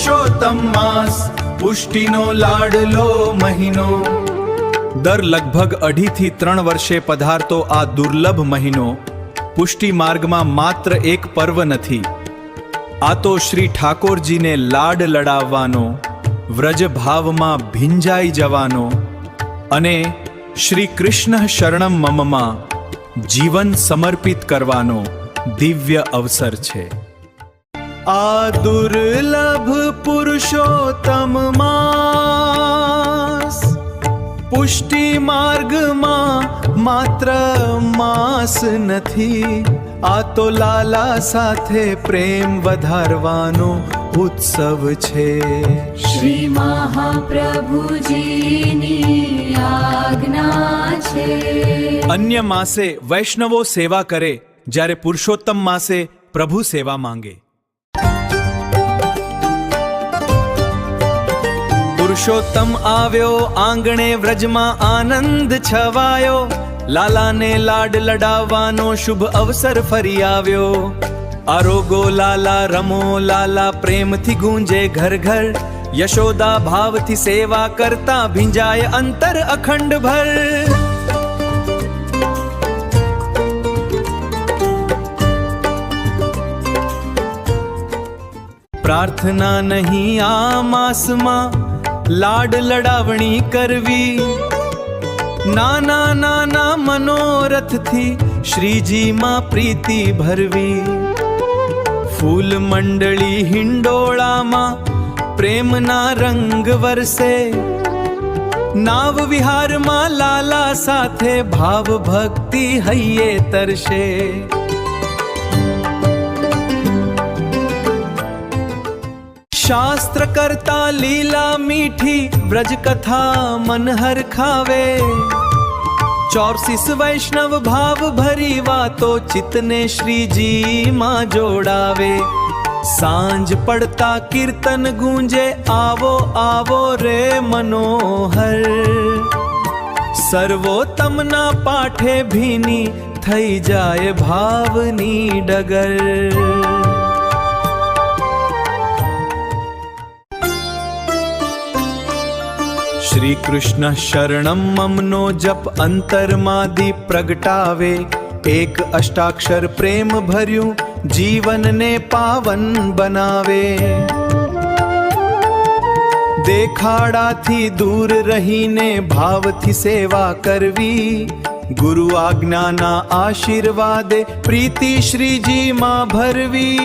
પુરુષોત્તમ માસ, પુષ્ટિનો લાડલો મહિનો। દર લગભગ 2.5 થી 3 વર્ષે પધારતો આ દુર્લભ મહિનો પુષ્ટિ માર્ગમાં માત્ર એક પર્વ નથી, આ તો શ્રી ઠાકોરજીને લાડ લડાવવાનો, વ્રજ ભાવમાં ભીંજાઈ જવાનો અને શ્રી કૃષ્ણ શરણમ મમમાં જીવન સમર્પિત કરવાનો દિવ્ય અવસર છે। આ દુર્લભ પુરુષોત્તમ માસ, પુષ્ટિ માર્ગમાં માત્ર માસ નથી, આ તો લાલા સાથે પ્રેમ વધારવાનો ઉત્સવ છે। શ્રી મહાપ્રભુજીની આજ્ઞા છે। અન્ય માસે વૈષ્ણવો સેવા કરે, જ્યારે પુરુષોત્તમ માસે પ્રભુ સેવા માંગે। પુરુષોત્તમ આવ્યો આંગણે, વ્રજમાં આનંદ છવાયો, લાલાને લાડ લડાવવાનો શુભ અવસર ફરી આવ્યો। આરોગો લાલા, રમો લાલા, પ્રેમથી ગૂંજે ઘર ઘર, યશોદા ભાવથી સેવા કરતા ભીંજાય અંતર અખંડ ભર। પ્રાર્થના નહીં આ માસમાં લાડ લડાવણી કરવી, નાના નાના મનોરથથી શ્રીજીમાં પ્રીતિ ભરવી। ફૂલ મંડળી હિંડોળામાં પ્રેમના રંગ વરસે, નાવ વિહારમાં લાલા સાથે ભાવ ભક્તિ હૈયે તરશે। શાસ્ત્ર કરતા લીલા મીઠી, વ્રજ કથા મન હર ખાવે, 84 વૈષ્ણવ ભાવ ભરી વાતો ચિત્તને શ્રીજી માં જોડાવે। સાંજ પડતા કીર્તન ગૂંજે, આવો આવો રે મનોહર, સર્વોત્તમના પાઠે ભીની થઈ જાય ભાવની ડગર। શ્રી કૃષ્ણ શરણમ મમનો જપ અંતરમાં દીપ પ્રગટાવે, એક અષ્ટાક્ષર પ્રેમ ભર્યું જીવનને પાવન બનાવે। દેખાડાથી દૂર રહીને ભાવથી સેવા કરવી, ગુરુ આજ્ઞાના આશીર્વાદે પ્રીતિ શ્રીજીમાં ભરવી।